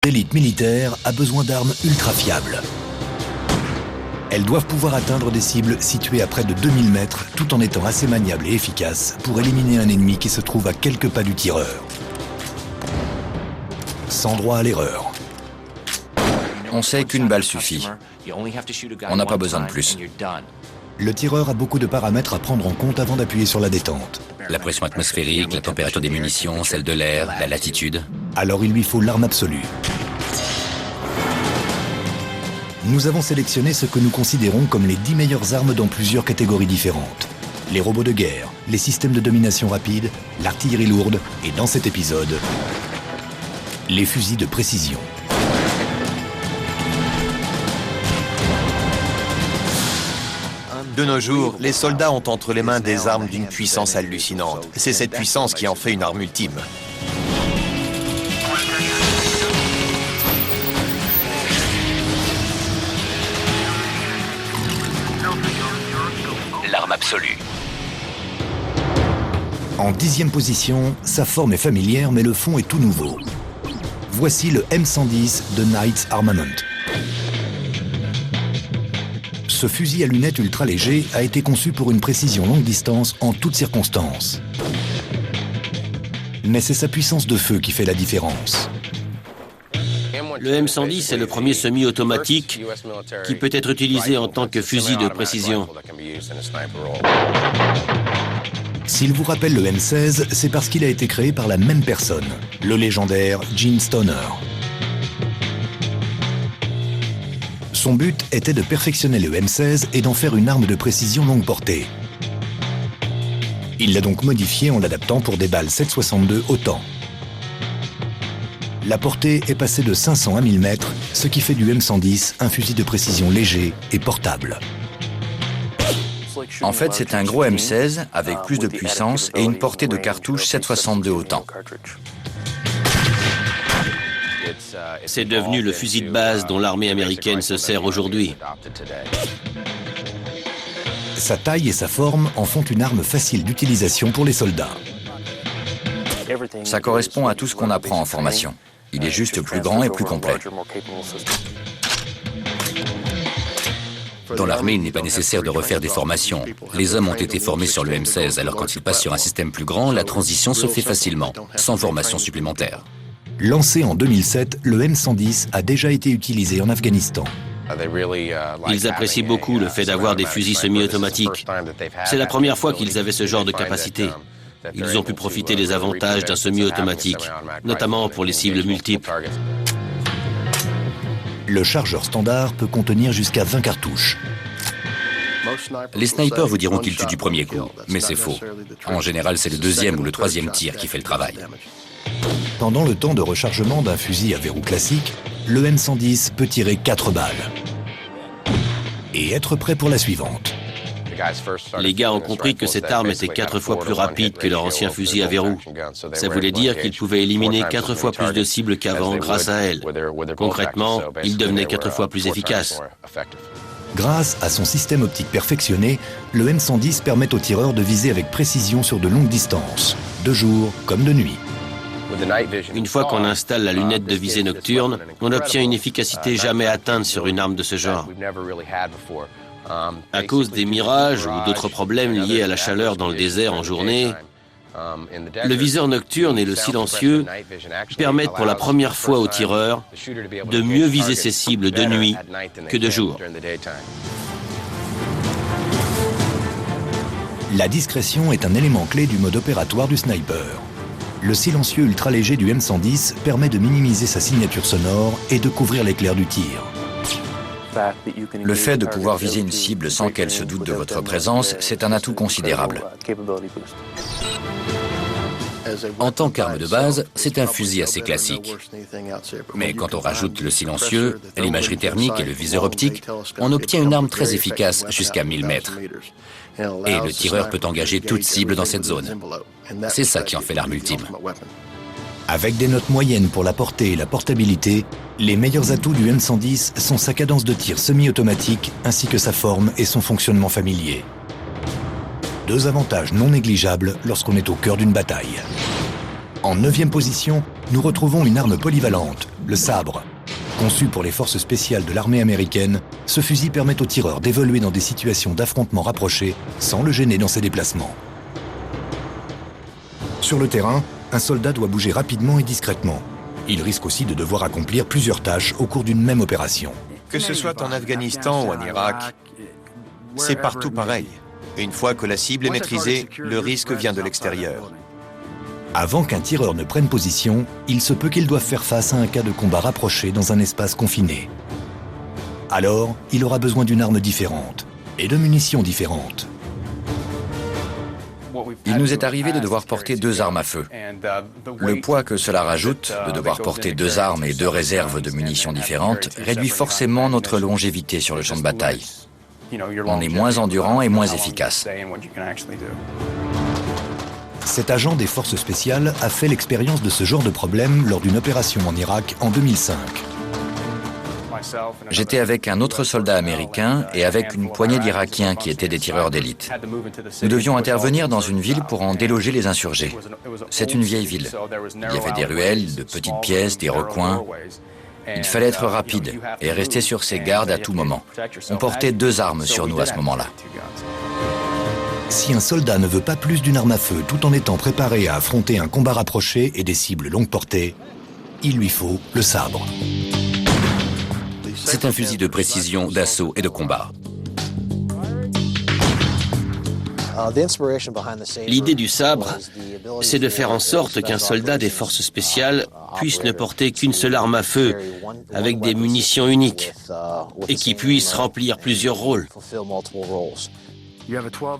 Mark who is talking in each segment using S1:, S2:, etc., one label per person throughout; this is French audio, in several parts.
S1: L'élite militaire a besoin d'armes ultra fiables. Elles doivent pouvoir atteindre des cibles situées à près de 2000 mètres tout en étant assez maniables et efficaces pour éliminer un ennemi qui se trouve à quelques pas du tireur. Sans droit à l'erreur.
S2: On sait qu'une balle suffit. On n'a pas besoin de plus.
S1: Le tireur a beaucoup de paramètres à prendre en compte avant d'appuyer sur la détente.
S2: La pression atmosphérique, la température des munitions, celle de l'air, la latitude.
S1: Alors il lui faut l'arme absolue. Nous avons sélectionné ce que nous considérons comme les 10 meilleures armes dans plusieurs catégories différentes. Les robots de guerre, les systèmes de domination rapide, l'artillerie lourde et dans cet épisode, les fusils de précision.
S3: De nos jours, les soldats ont entre les mains des armes d'une puissance hallucinante. C'est cette puissance qui en fait une arme ultime.
S2: L'arme absolue.
S1: En 10e position, sa forme est familière mais le fond est tout nouveau. Voici le M110 de Knights Armament. Ce fusil à lunettes ultra léger a été conçu pour une précision longue distance en toutes circonstances. Mais c'est sa puissance de feu qui fait la différence.
S4: Le M110 est le premier semi-automatique qui peut être utilisé en tant que fusil de précision.
S1: S'il vous rappelle le M16, c'est parce qu'il a été créé par la même personne, le légendaire Gene Stoner. Son but était de perfectionner le M16 et d'en faire une arme de précision longue portée. Il l'a donc modifié en l'adaptant pour des balles 7,62 autant. La portée est passée de 500 à 1000 mètres, ce qui fait du M110 un fusil de précision léger et portable.
S2: En fait, c'est un gros M16 avec plus de puissance et une portée de cartouche 7,62 autant.
S4: C'est devenu le fusil de base dont l'armée américaine se sert aujourd'hui.
S1: Sa taille et sa forme en font une arme facile d'utilisation pour les soldats.
S2: Ça correspond à tout ce qu'on apprend en formation. Il est juste plus grand et plus complet. Dans l'armée, il n'est pas nécessaire de refaire des formations. Les hommes ont été formés sur le M16, alors quand ils passent sur un système plus grand, la transition se fait facilement, sans formation supplémentaire.
S1: Lancé en 2007, le M110 a déjà été utilisé en Afghanistan.
S4: Ils apprécient beaucoup le fait d'avoir des fusils semi-automatiques. C'est la première fois qu'ils avaient ce genre de capacité. Ils ont pu profiter des avantages d'un semi-automatique, notamment pour les cibles multiples.
S1: Le chargeur standard peut contenir jusqu'à 20 cartouches.
S2: Les snipers vous diront qu'ils tuent du premier coup, mais c'est faux. En général, c'est le deuxième ou le troisième tir qui fait le travail.
S1: Pendant le temps de rechargement d'un fusil à verrou classique, le M110 peut tirer 4 balles et être prêt pour la suivante.
S4: Les gars ont compris que cette arme était 4 fois plus rapide que leur ancien fusil à verrou. Ça voulait dire qu'ils pouvaient éliminer 4 fois plus de cibles qu'avant grâce à elle. Concrètement, ils devenaient 4 fois plus efficaces.
S1: Grâce à son système optique perfectionné, le M110 permet aux tireurs de viser avec précision sur de longues distances, de jour comme de nuit.
S4: Une fois qu'on installe la lunette de visée nocturne, on obtient une efficacité jamais atteinte sur une arme de ce genre. À cause des mirages ou d'autres problèmes liés à la chaleur dans le désert en journée, le viseur nocturne et le silencieux permettent pour la première fois aux tireurs de mieux viser ses cibles de nuit que de jour.
S1: La discrétion est un élément clé du mode opératoire du sniper. Le silencieux ultra léger du M110 permet de minimiser sa signature sonore et de couvrir l'éclair du tir.
S2: Le fait de pouvoir viser une cible sans qu'elle se doute de votre présence, c'est un atout considérable. En tant qu'arme de base, c'est un fusil assez classique. Mais quand on rajoute le silencieux, l'imagerie thermique et le viseur optique, on obtient une arme très efficace jusqu'à 1000 mètres. Et le tireur peut engager toute cible dans cette zone. C'est ça qui en fait l'arme ultime.
S1: Avec des notes moyennes pour la portée et la portabilité, les meilleurs atouts du M110 sont sa cadence de tir semi-automatique ainsi que sa forme et son fonctionnement familier. Deux avantages non négligeables lorsqu'on est au cœur d'une bataille. En 9e position, nous retrouvons une arme polyvalente, le sabre. Conçu pour les forces spéciales de l'armée américaine, ce fusil permet au tireur d'évoluer dans des situations d'affrontement rapprochés sans le gêner dans ses déplacements. Sur le terrain, un soldat doit bouger rapidement et discrètement. Il risque aussi de devoir accomplir plusieurs tâches au cours d'une même opération.
S3: Que ce soit en Afghanistan ou en Irak, c'est partout pareil. Une fois que la cible est maîtrisée, le risque vient de l'extérieur.
S1: Avant qu'un tireur ne prenne position, il se peut qu'il doive faire face à un cas de combat rapproché dans un espace confiné. Alors, il aura besoin d'une arme différente et de munitions différentes.
S2: Il nous est arrivé de devoir porter 2 armes à feu. Le poids que cela rajoute, de devoir porter 2 armes et 2 réserves de munitions différentes, réduit forcément notre longévité sur le champ de bataille. On est moins endurant et moins efficace.
S1: Cet agent des forces spéciales a fait l'expérience de ce genre de problème lors d'une opération en Irak en 2005.
S2: J'étais avec un autre soldat américain et avec une poignée d'Irakiens qui étaient des tireurs d'élite. Nous devions intervenir dans une ville pour en déloger les insurgés. C'est une vieille ville. Il y avait des ruelles, de petites pièces, des recoins. Il fallait être rapide et rester sur ses gardes à tout moment. On portait 2 armes sur nous à ce moment-là.
S1: Si un soldat ne veut pas plus d'une arme à feu tout en étant préparé à affronter un combat rapproché et des cibles longue portée, il lui faut le sabre.
S2: C'est un fusil de précision, d'assaut et de combat.
S4: L'idée du sabre, c'est de faire en sorte qu'un soldat des forces spéciales puisse ne porter qu'une seule arme à feu, avec des munitions uniques, et qui puisse remplir plusieurs rôles.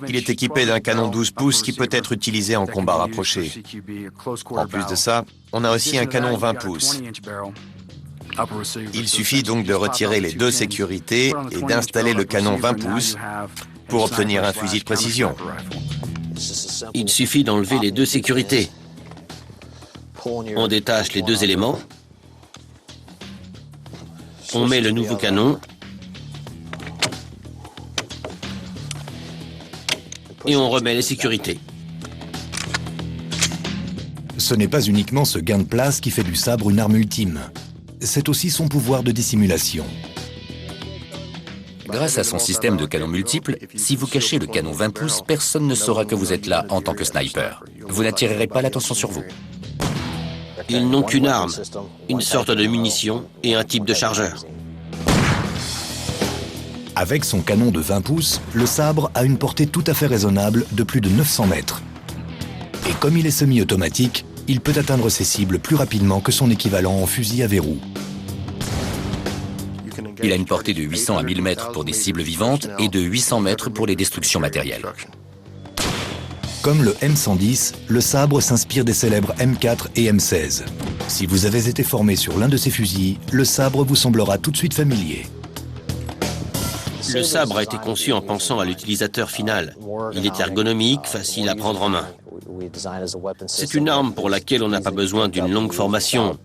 S3: Il est équipé d'un canon 12 pouces qui peut être utilisé en combat rapproché. En plus de ça, on a aussi un canon 20 pouces. Il suffit donc de retirer les 2 sécurités et d'installer le canon 20 pouces pour obtenir un fusil de précision.
S4: Il suffit d'enlever les 2 sécurités. On détache les 2 éléments. On met le nouveau canon. Et on remet les sécurités.
S1: Ce n'est pas uniquement ce gain de place qui fait du sabre une arme ultime. C'est aussi son pouvoir de dissimulation.
S2: Grâce à son système de canons multiples, si vous cachez le canon 20 pouces, personne ne saura que vous êtes là en tant que sniper. Vous n'attirerez pas l'attention sur vous.
S4: Ils n'ont qu'une arme, une sorte de munition et un type de chargeur.
S1: Avec son canon de 20 pouces, le sabre a une portée tout à fait raisonnable de plus de 900 mètres. Et comme il est semi-automatique, il peut atteindre ses cibles plus rapidement que son équivalent en fusil à verrou.
S2: Il a une portée de 800 à 1000 mètres pour des cibles vivantes et de 800 mètres pour les destructions matérielles.
S1: Comme le M110, le sabre s'inspire des célèbres M4 et M16. Si vous avez été formé sur l'un de ces fusils, le sabre vous semblera tout de suite familier.
S4: Le sabre a été conçu en pensant à l'utilisateur final. Il est ergonomique, facile à prendre en main. C'est une arme pour laquelle on n'a pas besoin d'une longue formation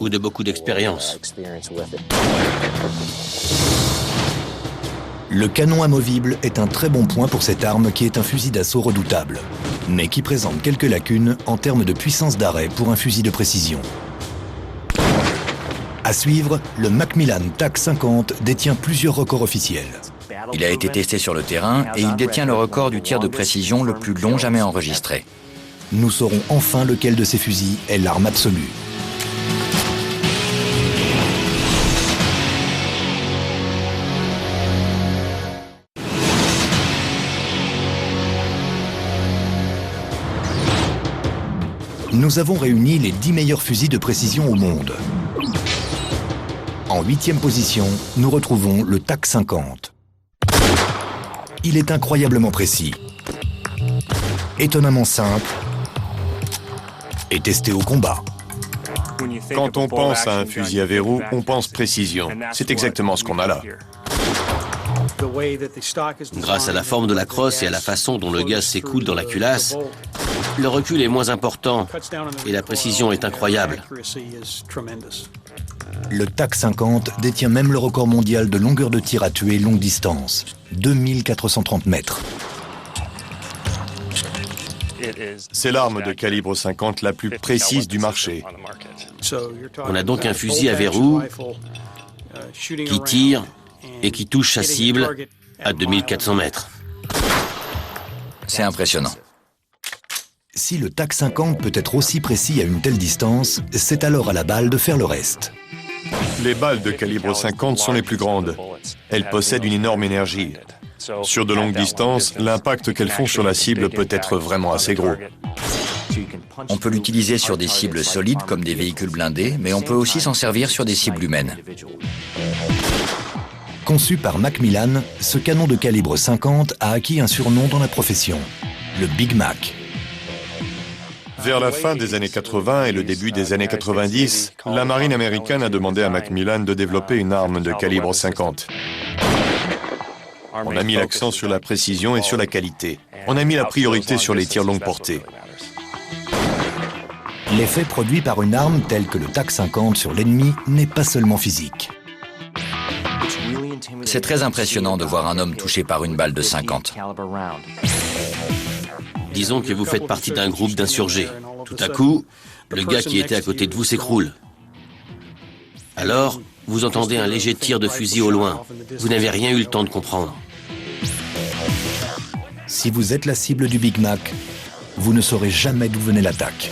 S4: ou de beaucoup d'expérience.
S1: Le canon amovible est un très bon point pour cette arme qui est un fusil d'assaut redoutable, mais qui présente quelques lacunes en termes de puissance d'arrêt pour un fusil de précision. À suivre, le Macmillan TAC-50 détient plusieurs records officiels.
S2: Il a été testé sur le terrain et il détient le record du tir de précision le plus long jamais enregistré.
S1: Nous saurons enfin lequel de ces fusils est l'arme absolue. Nous avons réuni les 10 meilleurs fusils de précision au monde. En 8e position, nous retrouvons le TAC-50. Il est incroyablement précis, étonnamment simple et testé au combat.
S3: Quand on pense à un fusil à verrou, on pense précision. C'est exactement ce qu'on a là.
S4: Grâce à la forme de la crosse et à la façon dont le gaz s'écoule dans la culasse, le recul est moins important et la précision est incroyable.
S1: Le TAC-50 détient même le record mondial de longueur de tir à tuer longue distance, 2430 mètres.
S3: C'est l'arme de calibre 50 la plus précise du marché.
S4: On a donc un fusil à verrou qui tire et qui touche sa cible à 2400 mètres.
S2: C'est impressionnant.
S1: Si le TAC-50 peut être aussi précis à une telle distance, c'est alors à la balle de faire le reste.
S3: Les balles de calibre 50 sont les plus grandes. Elles possèdent une énorme énergie. Sur de longues distances, l'impact qu'elles font sur la cible peut être vraiment assez gros.
S2: On peut l'utiliser sur des cibles solides comme des véhicules blindés, mais on peut aussi s'en servir sur des cibles humaines.
S1: Conçu par Macmillan, ce canon de calibre 50 a acquis un surnom dans la profession, le Big Mac.
S3: Vers la fin des années 80 et le début des années 90, la marine américaine a demandé à Macmillan de développer une arme de calibre 50. On a mis l'accent sur la précision et sur la qualité. On a mis la priorité sur les tirs longue portée.
S1: L'effet produit par une arme telle que le TAC-50 sur l'ennemi n'est pas seulement physique.
S2: C'est très impressionnant de voir un homme touché par une balle de 50.
S4: Disons que vous faites partie d'un groupe d'insurgés. Tout à coup, le gars qui était à côté de vous s'écroule. Alors, vous entendez un léger tir de fusil au loin. Vous n'avez rien eu le temps de comprendre.
S1: Si vous êtes la cible du Big Mac, vous ne saurez jamais d'où venait l'attaque.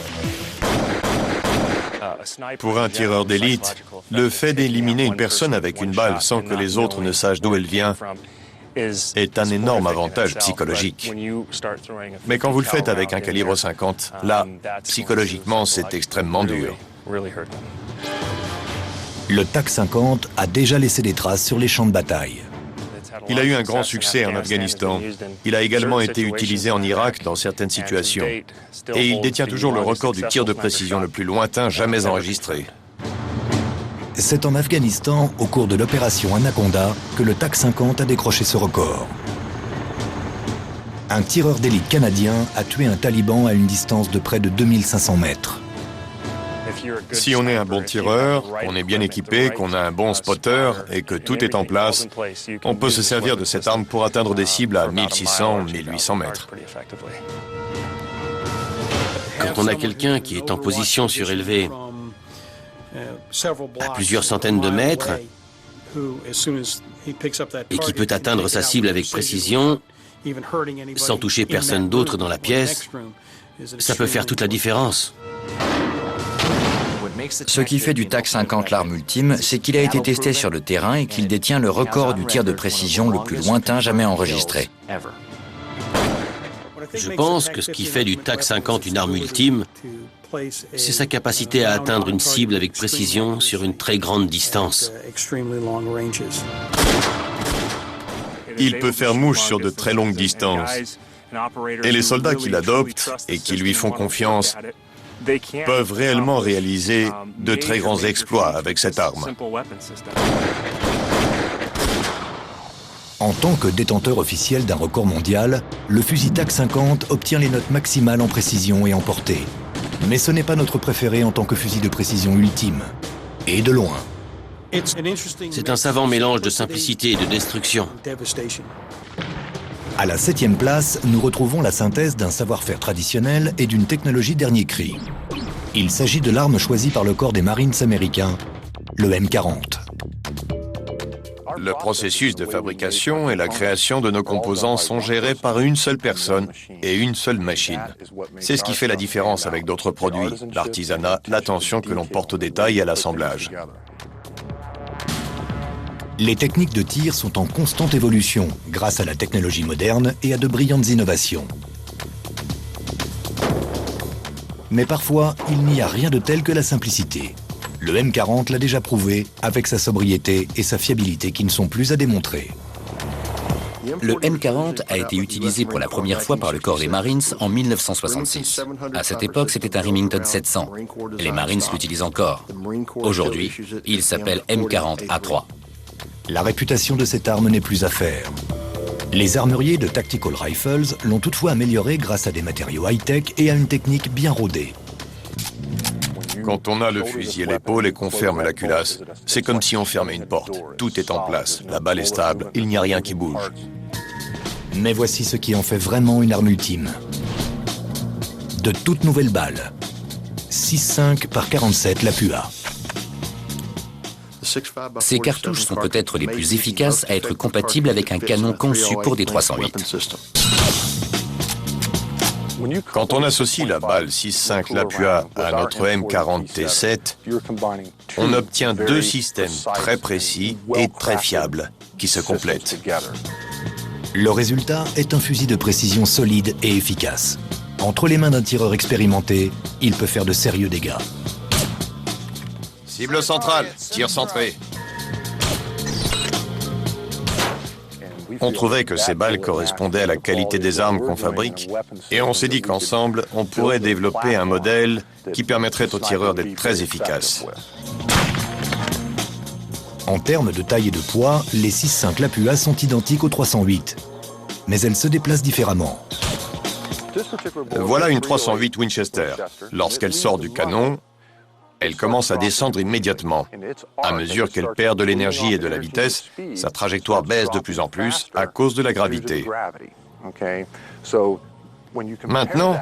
S3: Pour un tireur d'élite, le fait d'éliminer une personne avec une balle sans que les autres ne sachent d'où elle vient est un énorme avantage psychologique. Mais quand vous le faites avec un calibre 50, là, psychologiquement, c'est extrêmement dur.
S1: Le TAC-50 a déjà laissé des traces sur les champs de bataille.
S3: Il a eu un grand succès en Afghanistan. Il a également été utilisé en Irak dans certaines situations. Et il détient toujours le record du tir de précision le plus lointain jamais enregistré.
S1: C'est en Afghanistan, au cours de l'opération Anaconda, que le TAC-50 a décroché ce record. Un tireur d'élite canadien a tué un taliban à une distance de près de 2500 mètres.
S3: Si on est un bon tireur, on est bien équipé, qu'on a un bon spotter et que tout est en place, on peut se servir de cette arme pour atteindre des cibles à 1600, 1800 mètres.
S4: Quand on a quelqu'un qui est en position surélevée à plusieurs centaines de mètres et qui peut atteindre sa cible avec précision, sans toucher personne d'autre dans la pièce, ça peut faire toute la différence.
S2: Ce qui fait du TAC-50 l'arme ultime, c'est qu'il a été testé sur le terrain et qu'il détient le record du tir de précision le plus lointain jamais enregistré.
S4: Je pense que ce qui fait du TAC-50 une arme ultime, c'est sa capacité à atteindre une cible avec précision sur une très grande distance.
S3: Il peut faire mouche sur de très longues distances. Et les soldats qui l'adoptent et qui lui font confiance peuvent réellement réaliser de très grands exploits avec cette arme.
S1: En tant que détenteur officiel d'un record mondial, le fusil TAC-50 obtient les notes maximales en précision et en portée. Mais ce n'est pas notre préféré en tant que fusil de précision ultime. Et de loin.
S4: C'est un savant mélange de simplicité et de destruction.
S1: À la 7e place, nous retrouvons la synthèse d'un savoir-faire traditionnel et d'une technologie dernier cri. Il s'agit de l'arme choisie par le corps des Marines américains, le M40.
S3: Le processus de fabrication et la création de nos composants sont gérés par une seule personne et une seule machine. C'est ce qui fait la différence avec d'autres produits, l'artisanat, l'attention que l'on porte aux détails et à l'assemblage.
S1: Les techniques de tir sont en constante évolution grâce à la technologie moderne et à de brillantes innovations. Mais parfois, il n'y a rien de tel que la simplicité. Le M40 l'a déjà prouvé avec sa sobriété et sa fiabilité qui ne sont plus à démontrer.
S2: Le M40 a été utilisé pour la première fois par le corps des Marines en 1966. À cette époque, c'était un Remington 700. Les Marines l'utilisent encore. Aujourd'hui, il s'appelle M40A3.
S1: La réputation de cette arme n'est plus à faire. Les armuriers de Tactical Rifles l'ont toutefois améliorée grâce à des matériaux high-tech et à une technique bien rodée.
S3: Quand on a le fusil à l'épaule et qu'on ferme la culasse, c'est comme si on fermait une porte. Tout est en place, la balle est stable, il n'y a rien qui bouge.
S1: Mais voici ce qui en fait vraiment une arme ultime. de toutes nouvelles balles. 6,5 par 47 Lapua.
S2: Ces cartouches sont peut-être les plus efficaces à être compatibles avec un canon conçu pour des 308.
S3: Quand on associe la balle 6,5 Lapua à notre M40 T7, on obtient deux systèmes très précis et très fiables qui se complètent.
S1: Le résultat est un fusil de précision solide et efficace. Entre les mains d'un tireur expérimenté, il peut faire de sérieux dégâts.
S3: Cible centrale, tir centré. On trouvait que ces balles correspondaient à la qualité des armes qu'on fabrique et on s'est dit qu'ensemble, on pourrait développer un modèle qui permettrait aux tireurs d'être très efficaces.
S1: En termes de taille et de poids, les 6,5 Lapua sont identiques aux 308, mais elles se déplacent différemment.
S3: Voilà une 308 Winchester. Lorsqu'elle sort du canon, elle commence à descendre immédiatement. À mesure qu'elle perd de l'énergie et de la vitesse, sa trajectoire baisse de plus en plus à cause de la gravité. Maintenant,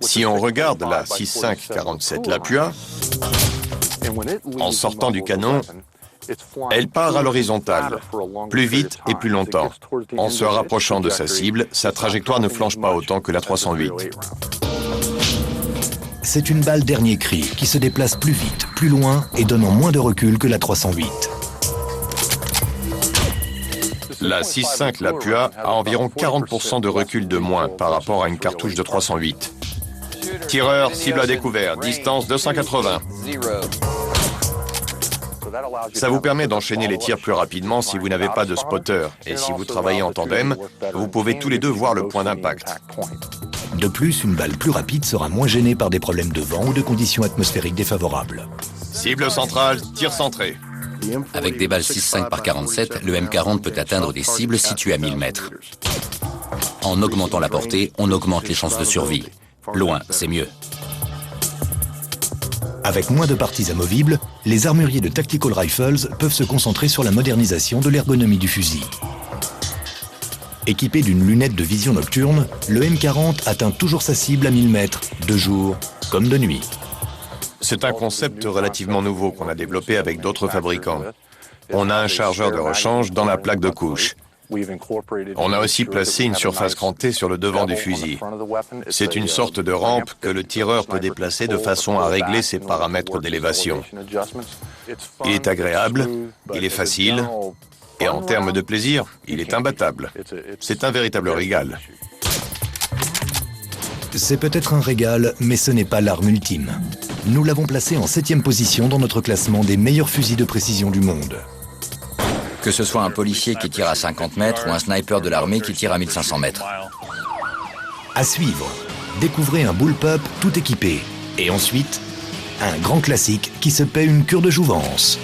S3: si on regarde la 6,5 47 Lapua, en sortant du canon, elle part à l'horizontale, plus vite et plus longtemps. En se rapprochant de sa cible, sa trajectoire ne flanche pas autant que la 308.
S1: C'est une balle dernier cri qui se déplace plus vite, plus loin et donnant moins de recul que la 308.
S3: La 6,5 Lapua a environ 40% de recul de moins par rapport à une cartouche de 308. Tireur, cible à découvert, distance 280. Ça vous permet d'enchaîner les tirs plus rapidement si vous n'avez pas de spotter. Et si vous travaillez en tandem, vous pouvez tous les deux voir le point d'impact.
S1: De plus, une balle plus rapide sera moins gênée par des problèmes de vent ou de conditions atmosphériques défavorables.
S3: Cible centrale, tir centré.
S2: Avec des balles 6,5 par 47, le M40 peut atteindre des cibles situées à 1000 mètres. En augmentant la portée, on augmente les chances de survie. Loin, c'est mieux.
S1: Avec moins de parties amovibles, les armuriers de Tactical Rifles peuvent se concentrer sur la modernisation de l'ergonomie du fusil. Équipé d'une lunette de vision nocturne, le M40 atteint toujours sa cible à 1000 mètres, de jour comme de nuit.
S3: C'est un concept relativement nouveau qu'on a développé avec d'autres fabricants. On a un chargeur de rechange dans la plaque de couche. On a aussi placé une surface crantée sur le devant du fusil. C'est une sorte de rampe que le tireur peut déplacer de façon à régler ses paramètres d'élévation. Il est agréable, il est facile, et en termes de plaisir, il est imbattable. C'est un véritable régal.
S1: C'est peut-être un régal, mais ce n'est pas l'arme ultime. Nous l'avons placé en 7e position dans notre classement des meilleurs fusils de précision du monde.
S5: Que ce soit un policier qui tire à 50 mètres ou un sniper de l'armée qui tire à 1500 mètres.
S1: À suivre, découvrez un bullpup tout équipé. Et ensuite, un grand classique qui se paie une cure de jouvence.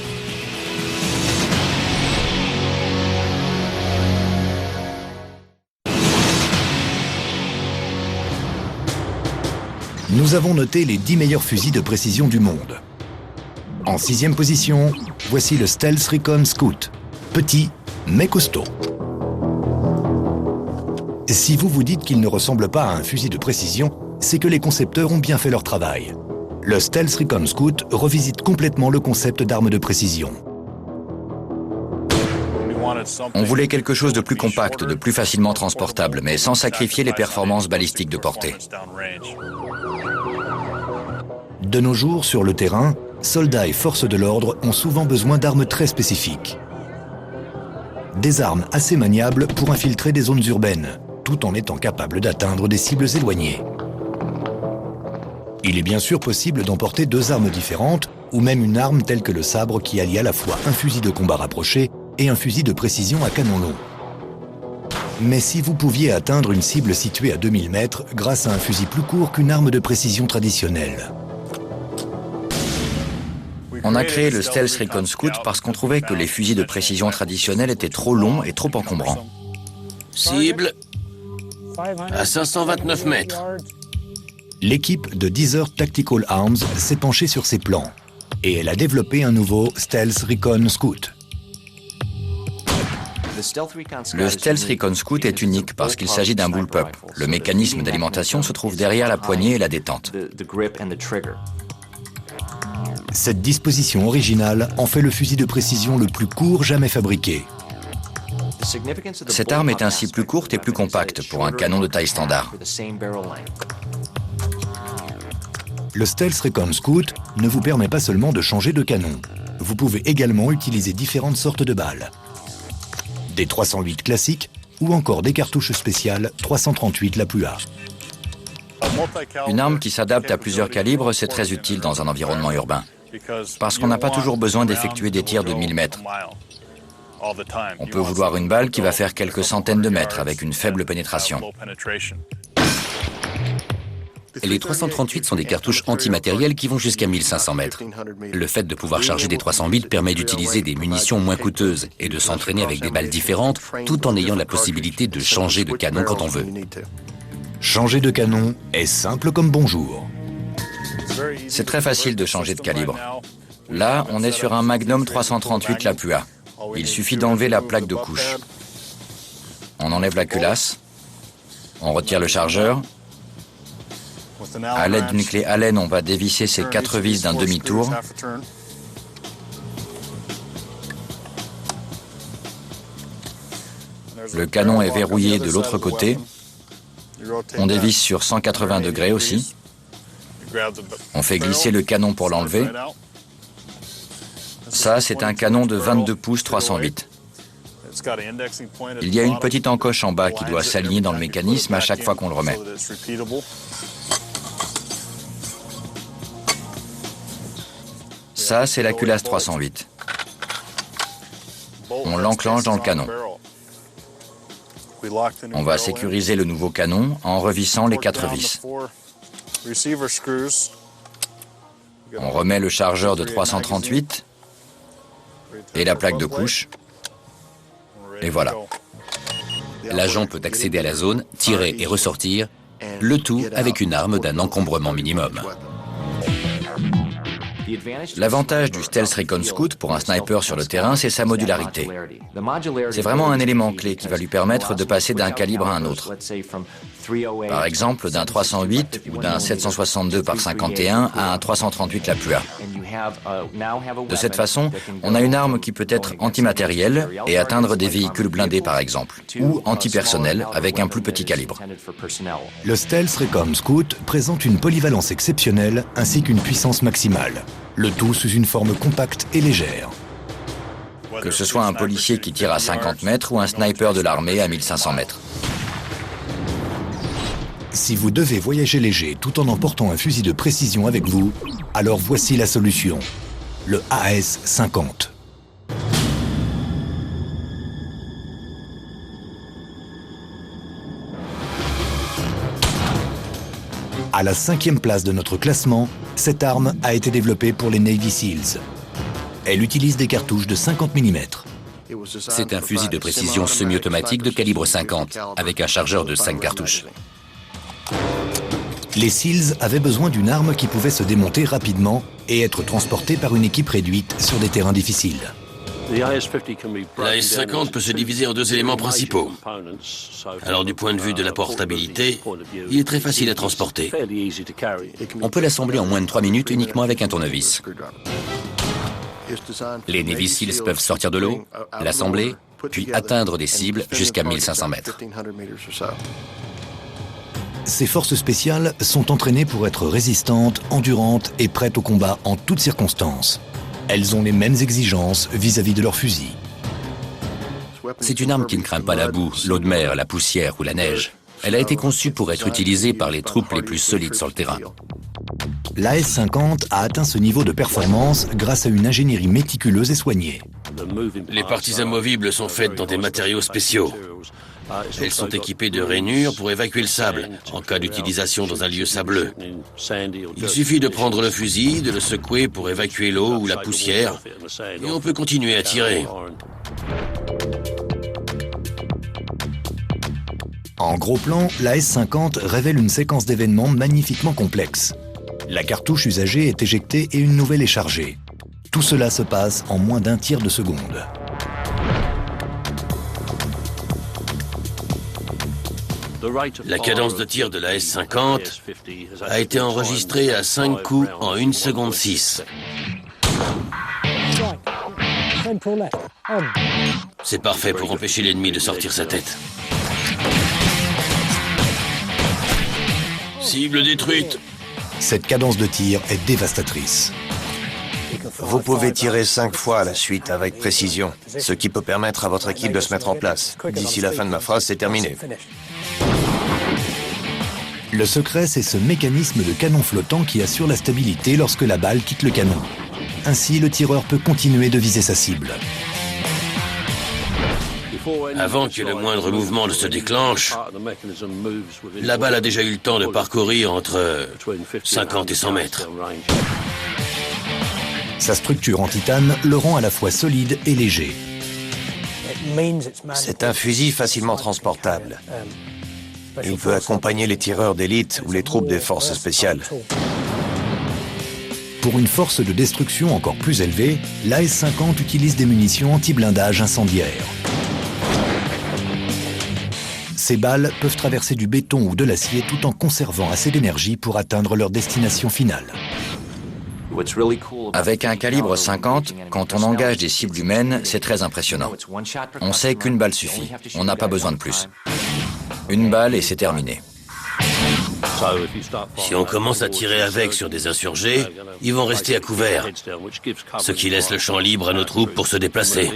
S1: Nous avons noté les 10 meilleurs fusils de précision du monde. En 6e position, voici le Stealth Recon Scout. Petit, mais costaud. Si vous vous dites qu'il ne ressemble pas à un fusil de précision, c'est que les concepteurs ont bien fait leur travail. Le Stealth Recon Scout revisite complètement le concept d'arme de précision.
S5: On voulait quelque chose de plus compact, de plus facilement transportable, mais sans sacrifier les performances balistiques de portée.
S1: De nos jours, sur le terrain, soldats et forces de l'ordre ont souvent besoin d'armes très spécifiques. Des armes assez maniables pour infiltrer des zones urbaines, tout en étant capables d'atteindre des cibles éloignées. Il est bien sûr possible d'emporter deux armes différentes, ou même une arme telle que le sabre qui allie à la fois un fusil de combat rapproché et un fusil de précision à canon long. Mais si vous pouviez atteindre une cible située à 2000 mètres grâce à un fusil plus court qu'une arme de précision traditionnelle.
S5: On a créé le Stealth Recon Scout parce qu'on trouvait que les fusils de précision traditionnels étaient trop longs et trop encombrants.
S4: Cible à 529 mètres.
S1: L'équipe de Desert Tactical Arms s'est penchée sur ces plans et elle a développé un nouveau Stealth Recon Scout.
S5: Le Stealth Recon Scout est unique parce qu'il s'agit d'un bullpup. Le mécanisme d'alimentation se trouve derrière la poignée et la détente.
S1: Cette disposition originale en fait le fusil de précision le plus court jamais fabriqué.
S5: Cette arme est ainsi plus courte et plus compacte pour un canon de taille standard.
S1: Le Stealth Recon Scout ne vous permet pas seulement de changer de canon. Vous pouvez également utiliser différentes sortes de balles. Des 308 classiques ou encore des cartouches spéciales 338 la plus A.
S5: Une arme qui s'adapte à plusieurs calibres, c'est très utile dans un environnement urbain. Parce qu'on n'a pas toujours besoin d'effectuer des tirs de 1000 mètres. On peut vouloir une balle qui va faire quelques centaines de mètres avec une faible pénétration.
S2: Les 338 sont des cartouches antimatérielles qui vont jusqu'à 1500 mètres. Le fait de pouvoir charger des 308 permet d'utiliser des munitions moins coûteuses et de s'entraîner avec des balles différentes tout en ayant la possibilité de changer de canon quand on veut.
S1: Changer de canon est simple comme bonjour.
S5: C'est très facile de changer de calibre. Là, on est sur un Magnum 338 la plus A. Il suffit d'enlever la plaque de couche. On enlève la culasse. On retire le chargeur. À l'aide d'une clé Allen, on va dévisser ces 4 vis d'un demi-tour. Le canon est verrouillé de l'autre côté. On dévisse sur 180 degrés aussi. On fait glisser le canon pour l'enlever. Ça, c'est un canon de 22 pouces 308. Il y a une petite encoche en bas qui doit s'aligner dans le mécanisme à chaque fois qu'on le remet. Ça, c'est la culasse 308. On l'enclenche dans le canon. On va sécuriser le nouveau canon en revissant les 4 vis. On remet le chargeur de 338 et la plaque de couche. Et voilà.
S2: L'agent peut accéder à la zone, tirer et ressortir, le tout avec une arme d'un encombrement minimum.
S5: L'avantage du Stealth Recon Scout pour un sniper sur le terrain, c'est sa modularité. C'est vraiment un élément clé qui va lui permettre de passer d'un calibre à un autre. Par exemple, d'un 308 ou d'un 762 par 51 à un 338 la plus A. De cette façon, on a une arme qui peut être antimatérielle et atteindre des véhicules blindés par exemple, ou antipersonnel avec un plus petit calibre.
S1: Le Stealth Recon Scout présente une polyvalence exceptionnelle ainsi qu'une puissance maximale. Le tout sous une forme compacte et légère.
S5: Que ce soit un policier qui tire à 50 mètres ou un sniper de l'armée à 1500 mètres.
S1: Si vous devez voyager léger tout en emportant un fusil de précision avec vous, alors voici la solution. Le AS-50. À la 5e place de notre classement, cette arme a été développée pour les Navy SEALs. Elle utilise des cartouches de 50 mm.
S2: C'est un fusil de précision semi-automatique de calibre 50, avec un chargeur de 5 cartouches.
S1: Les SEALs avaient besoin d'une arme qui pouvait se démonter rapidement et être transportée par une équipe réduite sur des terrains difficiles.
S4: La S50 peut se diviser en 2 éléments principaux. Alors du point de vue de la portabilité, il est très facile à transporter.
S2: On peut l'assembler en moins de 3 minutes uniquement avec un tournevis. Les Navy SEALs peuvent sortir de l'eau, l'assembler, puis atteindre des cibles jusqu'à 1500 mètres.
S1: Ces forces spéciales sont entraînées pour être résistantes, endurantes et prêtes au combat en toutes circonstances. Elles ont les mêmes exigences vis-à-vis de leurs fusils.
S2: C'est une arme qui ne craint pas la boue, l'eau de mer, la poussière ou la neige. Elle a été conçue pour être utilisée par les troupes les plus solides sur le terrain.
S1: La S50 a atteint ce niveau de performance grâce à une ingénierie méticuleuse et soignée.
S4: Les parties amovibles sont faites dans des matériaux spéciaux. Elles sont équipées de rainures pour évacuer le sable en cas d'utilisation dans un lieu sableux. Il suffit de prendre le fusil, de le secouer pour évacuer l'eau ou la poussière, et on peut continuer à tirer.
S1: En gros plan, la S50 révèle une séquence d'événements magnifiquement complexe. La cartouche usagée est éjectée et une nouvelle est chargée. Tout cela se passe en moins d'1/3 de seconde.
S4: La cadence de tir de la S-50 a été enregistrée à 5 coups en 1 seconde 6. C'est parfait pour empêcher l'ennemi de sortir sa tête. Cible détruite.
S1: Cette cadence de tir est dévastatrice.
S3: Vous pouvez tirer 5 fois à la suite avec précision, ce qui peut permettre à votre équipe de se mettre en place. D'ici la fin de ma phrase, c'est terminé.
S1: Le secret, c'est ce mécanisme de canon flottant qui assure la stabilité lorsque la balle quitte le canon. Ainsi, le tireur peut continuer de viser sa cible.
S4: Avant que le moindre mouvement ne se déclenche, la balle a déjà eu le temps de parcourir entre 50 et 100 mètres.
S1: Sa structure en titane le rend à la fois solide et léger.
S3: C'est un fusil facilement transportable. Il peut accompagner les tireurs d'élite ou les troupes des forces spéciales.
S1: Pour une force de destruction encore plus élevée, l'AS-50 utilise des munitions anti-blindage incendiaires. Ces balles peuvent traverser du béton ou de l'acier tout en conservant assez d'énergie pour atteindre leur destination finale.
S5: Avec un calibre 50, quand on engage des cibles humaines, c'est très impressionnant. On sait qu'une balle suffit, on n'a pas besoin de plus. Une balle et c'est terminé.
S4: Si on commence à tirer avec sur des insurgés, ils vont rester à couvert, ce qui laisse le champ libre à nos troupes pour se déplacer.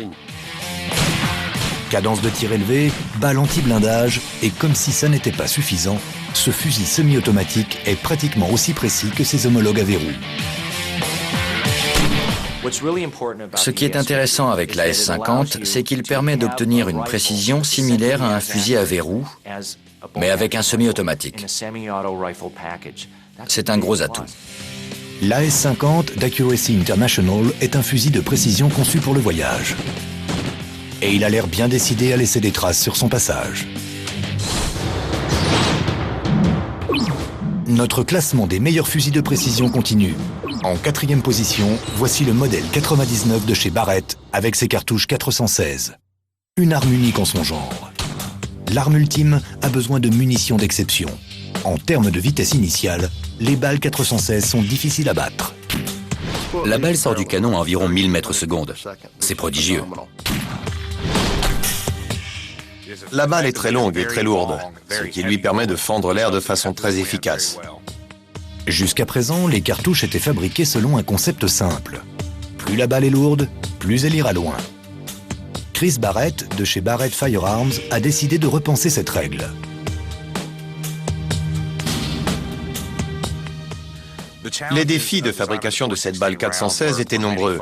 S1: Cadence de tir élevée, balle anti-blindage, et comme si ça n'était pas suffisant, ce fusil semi-automatique est pratiquement aussi précis que ses homologues à verrou.
S5: Ce qui est intéressant avec la S-50, c'est qu'il permet d'obtenir une précision similaire à un fusil à verrou, mais avec un semi-automatique. C'est un gros atout.
S1: L'AS-50 d'Accuracy International est un fusil de précision conçu pour le voyage. Et il a l'air bien décidé à laisser des traces sur son passage. Notre classement des meilleurs fusils de précision continue. En 4e position, voici le modèle 99 de chez Barrett avec ses cartouches 416. Une arme unique en son genre. L'arme ultime a besoin de munitions d'exception. En termes de vitesse initiale, les balles 416 sont difficiles à battre.
S2: La balle sort du canon à environ 1000 mètres secondes. C'est prodigieux.
S3: La balle est très longue et très lourde, ce qui lui permet de fendre l'air de façon très efficace.
S1: Jusqu'à présent, les cartouches étaient fabriquées selon un concept simple. Plus la balle est lourde, plus elle ira loin. Chris Barrett, de chez Barrett Firearms, a décidé de repenser cette règle.
S3: Les défis de fabrication de cette balle 416 étaient nombreux.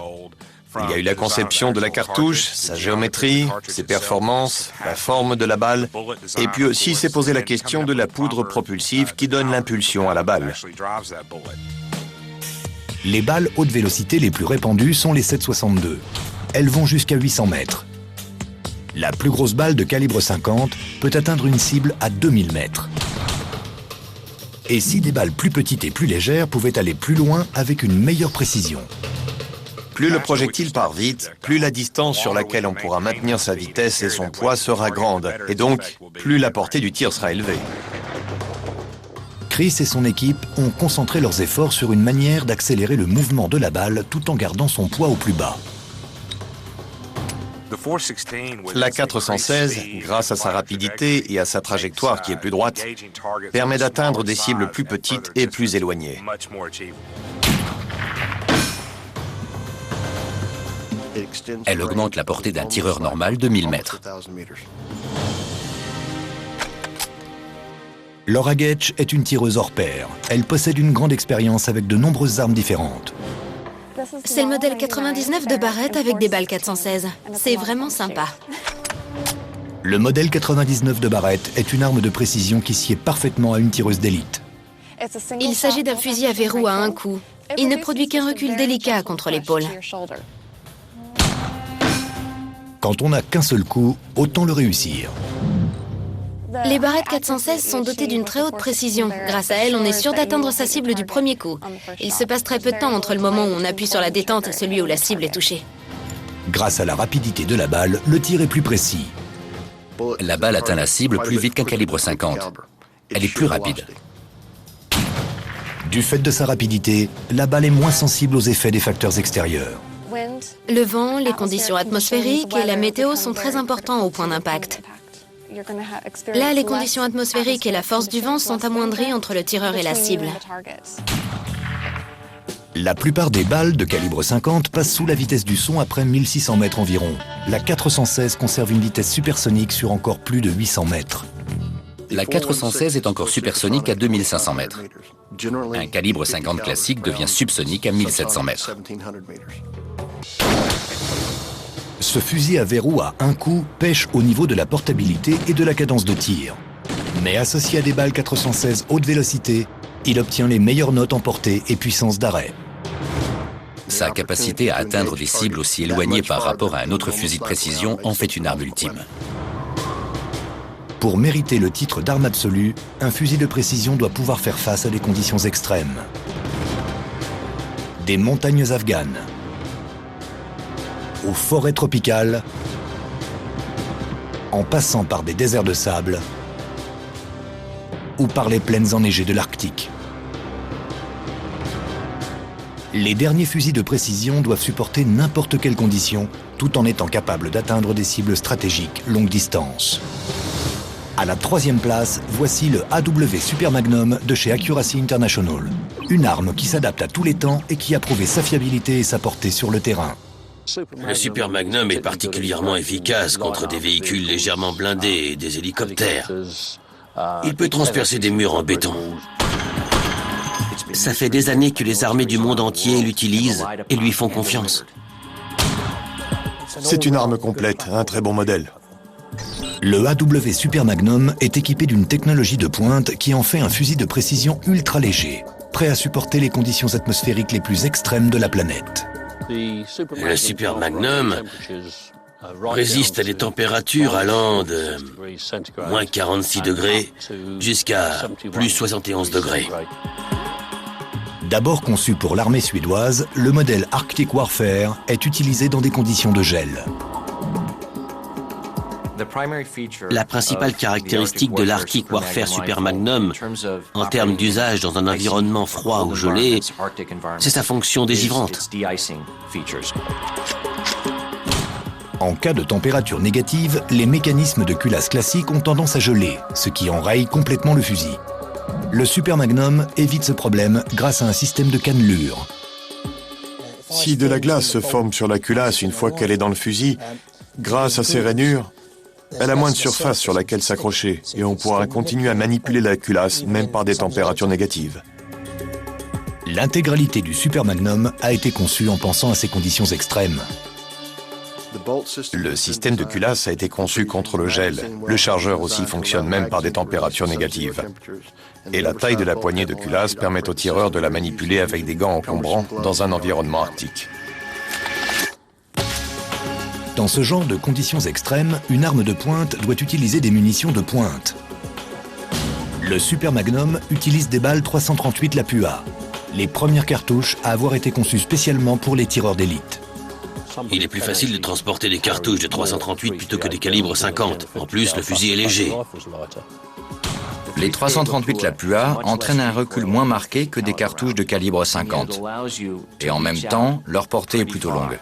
S3: Il y a eu la conception de la cartouche, sa géométrie, ses performances, la forme de la balle, et puis aussi s'est posé la question de la poudre propulsive qui donne l'impulsion à la balle.
S1: Les balles haute vélocité les plus répandues sont les 7,62. Elles vont jusqu'à 800 mètres. La plus grosse balle de calibre 50 peut atteindre une cible à 2000 mètres. Et si des balles plus petites et plus légères pouvaient aller plus loin avec une meilleure précision.
S3: Plus le projectile part vite, plus la distance sur laquelle on pourra maintenir sa vitesse et son poids sera grande, et donc plus la portée du tir sera élevée.
S1: Chris et son équipe ont concentré leurs efforts sur une manière d'accélérer le mouvement de la balle tout en gardant son poids au plus bas.
S3: La 416, grâce à sa rapidité et à sa trajectoire qui est plus droite, permet d'atteindre des cibles plus petites et plus éloignées.
S2: Elle augmente la portée d'un tireur normal de 1000 mètres.
S1: Laura Getch est une tireuse hors pair. Elle possède une grande expérience avec de nombreuses armes différentes.
S6: C'est le modèle 99 de Barrett avec des balles 416. C'est vraiment sympa.
S1: Le modèle 99 de Barrett est une arme de précision qui sied parfaitement à une tireuse d'élite.
S6: Il s'agit d'un fusil à verrou à un coup. Il ne produit qu'un recul délicat contre l'épaule.
S1: Quand on n'a qu'un seul coup, autant le réussir.
S6: Les Barrett 416 sont dotés d'une très haute précision. Grâce à elles, on est sûr d'atteindre sa cible du premier coup. Il se passe très peu de temps entre le moment où on appuie sur la détente et celui où la cible est touchée.
S1: Grâce à la rapidité de la balle, le tir est plus précis.
S2: La balle atteint la cible plus vite qu'un calibre 50. Elle est plus rapide.
S1: Du fait de sa rapidité, la balle est moins sensible aux effets des facteurs extérieurs.
S6: Le vent, les conditions atmosphériques et la météo sont très importants au point d'impact. Là, les conditions atmosphériques et la force du vent sont amoindries entre le tireur et la cible.
S1: La plupart des balles de calibre 50 passent sous la vitesse du son après 1600 mètres environ. La 416 conserve une vitesse supersonique sur encore plus de 800 mètres.
S2: La 416 est encore supersonique à 2500 mètres. Un calibre 50 classique devient subsonique à 1700 mètres.
S1: Ce fusil à verrou à un coup pêche au niveau de la portabilité et de la cadence de tir. Mais associé à des balles 416 haute vélocité, il obtient les meilleures notes en portée et puissance d'arrêt.
S2: Sa capacité à atteindre des cibles aussi éloignées par rapport à un autre fusil de précision en fait une arme ultime.
S1: Pour mériter le titre d'arme absolue, un fusil de précision doit pouvoir faire face à des conditions extrêmes. Des montagnes afghanes, aux forêts tropicales, en passant par des déserts de sable ou par les plaines enneigées de l'Arctique. Les derniers fusils de précision doivent supporter n'importe quelle condition, tout en étant capables d'atteindre des cibles stratégiques longue distance. À la 3e place, voici le AW Super Magnum de chez Accuracy International. Une arme qui s'adapte à tous les temps et qui a prouvé sa fiabilité et sa portée sur le terrain.
S4: Le Super Magnum est particulièrement efficace contre des véhicules légèrement blindés et des hélicoptères. Il peut transpercer des murs en béton. Ça fait des années que les armées du monde entier l'utilisent et lui font confiance.
S3: C'est une arme complète, un très bon modèle.
S1: Le AW Super Magnum est équipé d'une technologie de pointe qui en fait un fusil de précision ultra léger, prêt à supporter les conditions atmosphériques les plus extrêmes de la planète.
S4: Le Super Magnum résiste à des températures allant de moins 46 degrés jusqu'à plus 71 degrés.
S1: D'abord conçu pour l'armée suédoise, le modèle Arctic Warfare est utilisé dans des conditions de gel.
S4: La principale caractéristique de l'Arctic Warfare Super Magnum, en termes d'usage dans un environnement froid ou gelé, c'est sa fonction dégivrante.
S1: En cas de température négative, les mécanismes de culasse classiques ont tendance à geler, ce qui enraye complètement le fusil. Le Super Magnum évite ce problème grâce à un système de cannelure.
S3: Si de la glace se forme sur la culasse une fois qu'elle est dans le fusil, grâce à ces rainures, elle a moins de surface sur laquelle s'accrocher et on pourra continuer à manipuler la culasse même par des températures négatives.
S1: L'intégralité du Super Magnum a été conçue en pensant à ces conditions extrêmes.
S3: Le système de culasse a été conçu contre le gel. Le chargeur aussi fonctionne même par des températures négatives. Et la taille de la poignée de culasse permet au tireur de la manipuler avec des gants encombrants dans un environnement arctique.
S1: Dans ce genre de conditions extrêmes, une arme de pointe doit utiliser des munitions de pointe. Le Super Magnum utilise des balles 338 Lapua, les premières cartouches à avoir été conçues spécialement pour les tireurs d'élite.
S4: Il est plus facile de transporter des cartouches de 338 plutôt que des calibres 50. En plus, le fusil est léger.
S5: Les 338 Lapua entraînent un recul moins marqué que des cartouches de calibre 50. Et en même temps, leur portée est plutôt longue.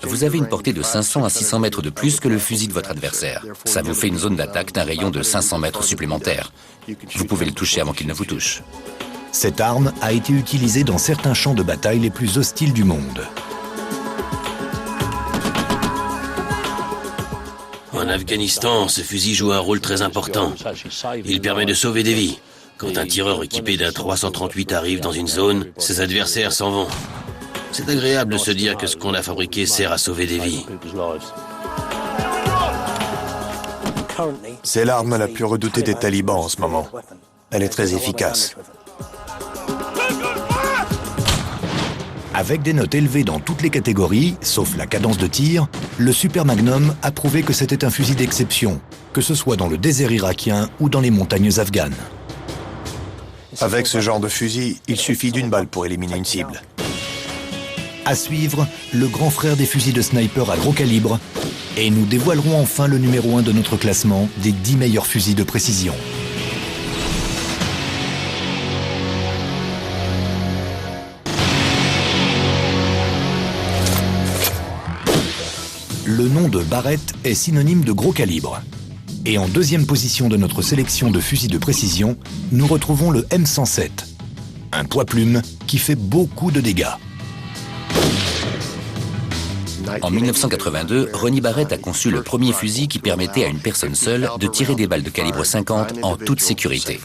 S2: Vous avez une portée de 500 à 600 mètres de plus que le fusil de votre adversaire. Ça vous fait une zone d'attaque d'un rayon de 500 mètres supplémentaires. Vous pouvez le toucher avant qu'il ne vous touche.
S1: Cette arme a été utilisée dans certains champs de bataille les plus hostiles du monde.
S4: En Afghanistan, ce fusil joue un rôle très important. Il permet de sauver des vies. Quand un tireur équipé d'un 338 arrive dans une zone, ses adversaires s'en vont. C'est agréable de se dire que ce qu'on a fabriqué sert à sauver des vies.
S3: C'est l'arme la plus redoutée des talibans en ce moment. Elle est très efficace.
S1: Avec des notes élevées dans toutes les catégories, sauf la cadence de tir, le Super Magnum a prouvé que c'était un fusil d'exception, que ce soit dans le désert irakien ou dans les montagnes afghanes.
S3: Avec ce genre de fusil, il suffit d'une balle pour éliminer une cible.
S1: À suivre, le grand frère des fusils de sniper à gros calibre, et nous dévoilerons enfin le numéro 1 de notre classement des 10 meilleurs fusils de précision. Le nom de Barrett est synonyme de gros calibre. Et en deuxième position de notre sélection de fusils de précision, nous retrouvons le M107, un poids-plume qui fait beaucoup de dégâts.
S2: En 1982, Ronnie Barrett a conçu le premier fusil qui permettait à une personne seule de tirer des balles de calibre 50 en toute sécurité.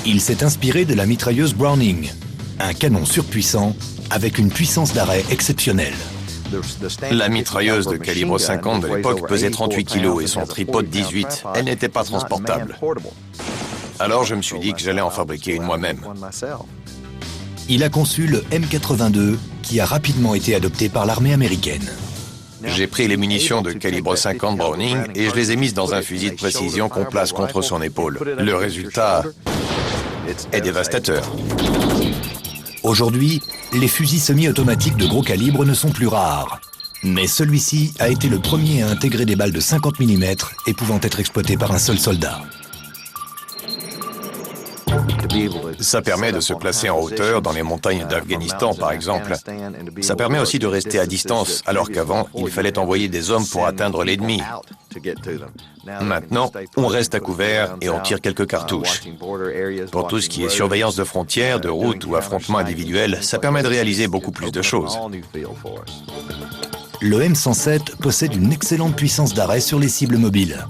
S1: Il s'est inspiré de la mitrailleuse Browning, un canon surpuissant avec une puissance d'arrêt exceptionnelle.
S3: La mitrailleuse de calibre 50 de l'époque pesait 38 kg et son tripode 18. Elle n'était pas transportable. Alors je me suis dit que j'allais en fabriquer une moi-même.
S1: Il a conçu le M82 qui a rapidement été adopté par l'armée américaine.
S3: J'ai pris les munitions de calibre 50 Browning et je les ai mises dans un fusil de précision qu'on place contre son épaule. Le résultat est dévastateur.
S1: Aujourd'hui, les fusils semi-automatiques de gros calibre ne sont plus rares. Mais celui-ci a été le premier à intégrer des balles de 50 mm et pouvant être exploitées par un seul soldat.
S3: Ça permet de se placer en hauteur dans les montagnes d'Afghanistan, par exemple. Ça permet aussi de rester à distance, alors qu'avant, il fallait envoyer des hommes pour atteindre l'ennemi. Maintenant, on reste à couvert et on tire quelques cartouches. Pour tout ce qui est surveillance de frontières, de routes ou affrontements individuels, ça permet de réaliser beaucoup plus de choses.
S1: Le M107 possède une excellente puissance d'arrêt sur les cibles mobiles.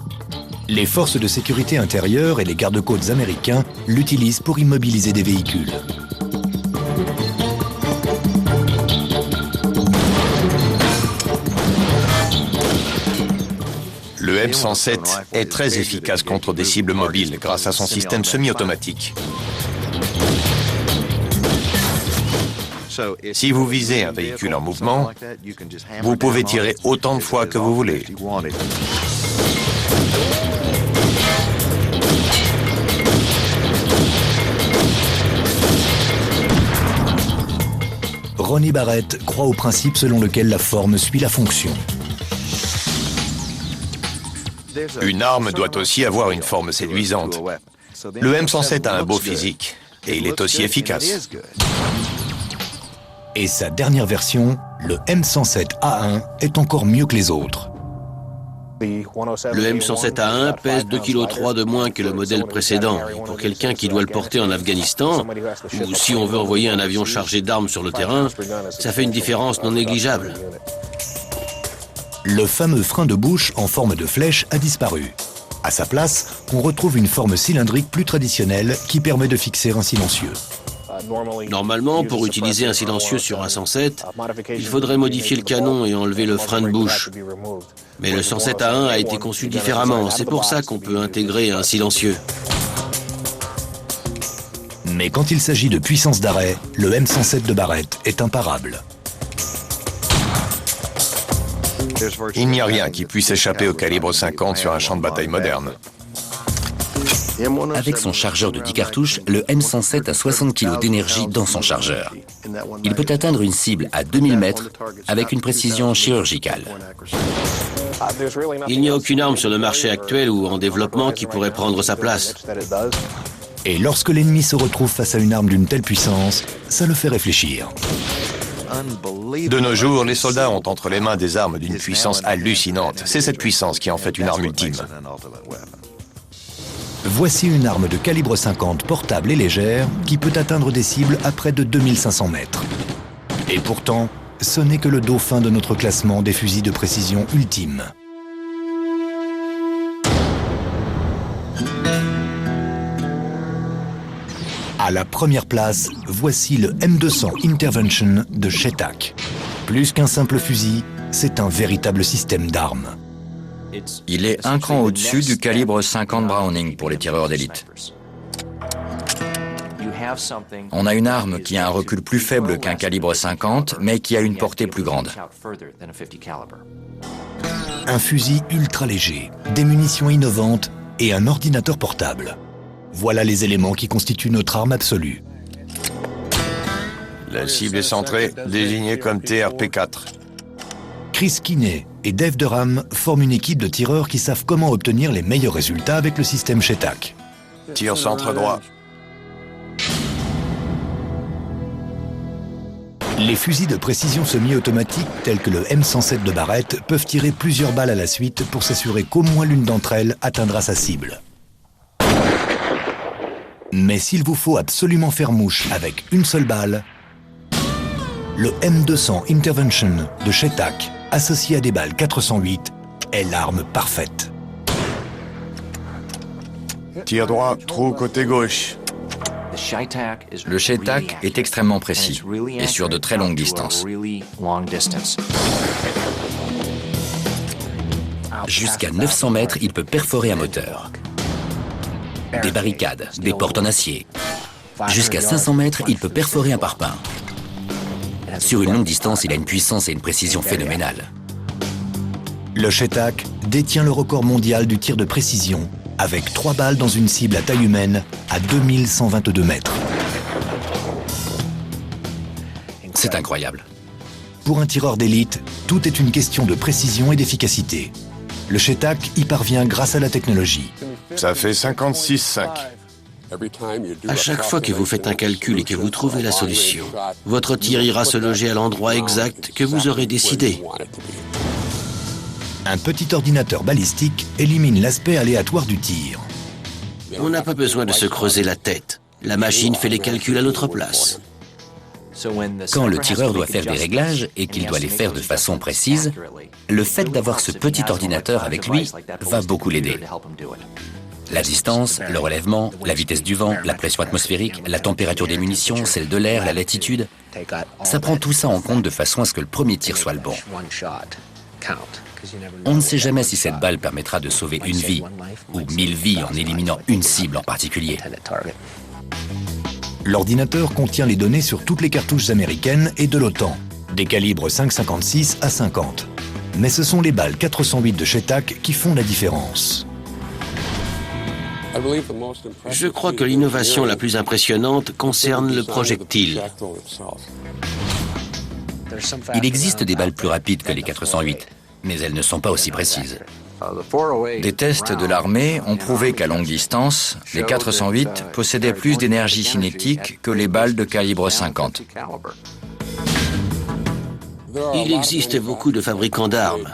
S1: Les forces de sécurité intérieure et les gardes-côtes américains l'utilisent pour immobiliser des véhicules.
S3: Le M107 est très efficace contre des cibles mobiles grâce à son système semi-automatique. Si vous visez un véhicule en mouvement, vous pouvez tirer autant de fois que vous voulez.
S1: Ronnie Barrett croit au principe selon lequel la forme suit la fonction.
S3: Une arme doit aussi avoir une forme séduisante. Le M107 a un beau physique et il est aussi efficace.
S1: Et sa dernière version, le M107A1, est encore mieux que les autres.
S4: Le M107A1 pèse 2,3 kg de moins que le modèle précédent. Et pour quelqu'un qui doit le porter en Afghanistan, ou si on veut envoyer un avion chargé d'armes sur le terrain, ça fait une différence non négligeable.
S1: Le fameux frein de bouche en forme de flèche a disparu. À sa place, on retrouve une forme cylindrique plus traditionnelle qui permet de fixer un silencieux.
S4: Normalement, pour utiliser un silencieux sur un 107, il faudrait modifier le canon et enlever le frein de bouche. Mais le 107A1 a été conçu différemment, c'est pour ça qu'on peut intégrer un silencieux.
S1: Mais quand il s'agit de puissance d'arrêt, le M107 de Barrett est imparable.
S3: Il n'y a rien qui puisse échapper au calibre 50 sur un champ de bataille moderne.
S2: Avec son chargeur de 10 cartouches, le M107 a 60 kg d'énergie dans son chargeur. Il peut atteindre une cible à 2000 mètres avec une précision chirurgicale.
S4: Il n'y a aucune arme sur le marché actuel ou en développement qui pourrait prendre sa place.
S1: Et lorsque l'ennemi se retrouve face à une arme d'une telle puissance, ça le fait réfléchir.
S3: De nos jours, les soldats ont entre les mains des armes d'une puissance hallucinante. C'est cette puissance qui en fait une arme ultime.
S1: Voici une arme de calibre 50 portable et légère qui peut atteindre des cibles à près de 2500 mètres. Et pourtant, ce n'est que le dauphin de notre classement des fusils de précision ultimes. À la première place, voici le M200 Intervention de Chetak. Plus qu'un simple fusil, c'est un véritable système d'armes.
S5: Il est un cran au-dessus du calibre 50 Browning pour les tireurs d'élite. On a une arme qui a un recul plus faible qu'un calibre 50, mais qui a une portée plus grande.
S1: Un fusil ultra léger, des munitions innovantes et un ordinateur portable. Voilà les éléments qui constituent notre arme absolue.
S3: La cible est centrée, désignée comme TRP-4.
S1: Chris Kinney et Dave Durham forment une équipe de tireurs qui savent comment obtenir les meilleurs résultats avec le système Shetak.
S3: Tir centre droit.
S1: Les fusils de précision semi-automatique tels que le M107 de Barrett peuvent tirer plusieurs balles à la suite pour s'assurer qu'au moins l'une d'entre elles atteindra sa cible. Mais s'il vous faut absolument faire mouche avec une seule balle, le M200 Intervention de Shetak, associé à des balles 408, est l'arme parfaite.
S3: Tir droit, trou côté gauche.
S5: Le Shetak est extrêmement précis et sur de très longues distances.
S2: Jusqu'à 900 mètres, il peut perforer un moteur. Des barricades, des portes en acier. Jusqu'à 500 mètres, il peut perforer un parpaing. Sur une longue distance, il a une puissance et une précision phénoménales.
S1: Le Shetak détient le record mondial du tir de précision avec 3 balles dans une cible à taille humaine à 2122 mètres.
S2: C'est incroyable.
S1: Pour un tireur d'élite, tout est une question de précision et d'efficacité. Le Shetak y parvient grâce à la technologie.
S3: Ça fait 56,5.
S4: À chaque fois que vous faites un calcul et que vous trouvez la solution, votre tir ira se loger à l'endroit exact que vous aurez décidé.
S1: Un petit ordinateur balistique élimine l'aspect aléatoire du tir.
S4: On n'a pas besoin de se creuser la tête. La machine fait les calculs à notre place.
S2: Quand le tireur doit faire des réglages et qu'il doit les faire de façon précise, le fait d'avoir ce petit ordinateur avec lui va beaucoup l'aider. La distance, le relèvement, la vitesse du vent, la pression atmosphérique, la température des munitions, celle de l'air, la latitude, ça prend tout ça en compte de façon à ce que le premier tir soit le bon. On ne sait jamais si cette balle permettra de sauver une vie ou 1000 vies en éliminant une cible en particulier.
S1: L'ordinateur contient les données sur toutes les cartouches américaines et de l'OTAN, des calibres 5,56 à 50. Mais ce sont les balles 408 de Shetak qui font la différence.
S4: Je crois que l'innovation la plus impressionnante concerne le projectile.
S2: Il existe des balles plus rapides que les 408, mais elles ne sont pas aussi précises.
S5: Des tests de l'armée ont prouvé qu'à longue distance, les 408 possédaient plus d'énergie cinétique que les balles de calibre 50.
S4: Il existe beaucoup de fabricants d'armes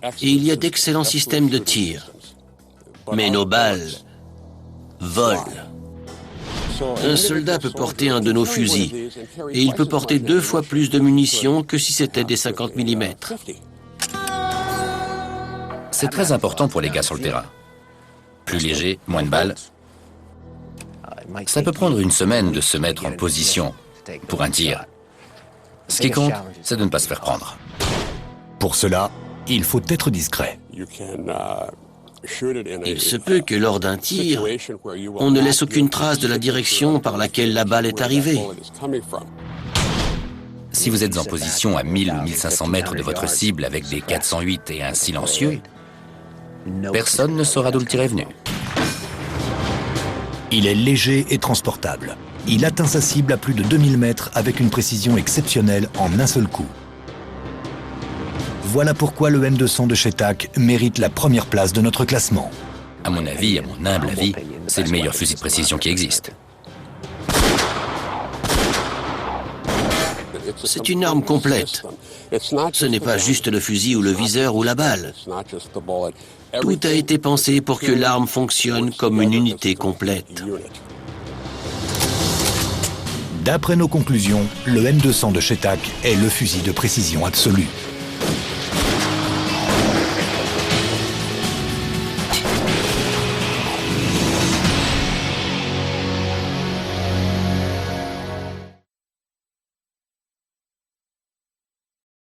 S4: et il y a d'excellents systèmes de tir. Mais nos balles volent. Un soldat peut porter un de nos fusils et il peut porter 2 fois plus de munitions que si c'était des 50 mm.
S2: C'est très important pour les gars sur le terrain. Plus léger, moins de balles. Ça peut prendre une semaine de se mettre en position pour un tir. Ce qui compte, c'est de ne pas se faire prendre.
S1: Pour cela, il faut être discret.
S4: Il se peut que lors d'un tir, on ne laisse aucune trace de la direction par laquelle la balle est arrivée.
S2: Si vous êtes en position à 1000 ou 1500 mètres de votre cible avec des 408 et un silencieux, personne ne saura d'où le tir est venu.
S1: Il est léger et transportable. Il atteint sa cible à plus de 2000 mètres avec une précision exceptionnelle en un seul coup. Voilà pourquoi le M200 de Shetak mérite la première place de notre classement.
S2: À mon avis, à mon humble avis, c'est le meilleur fusil de précision qui existe.
S4: C'est une arme complète. Ce n'est pas juste le fusil ou le viseur ou la balle. Tout a été pensé pour que l'arme fonctionne comme une unité complète.
S1: D'après nos conclusions, le M200 de Shetak est le fusil de précision absolue.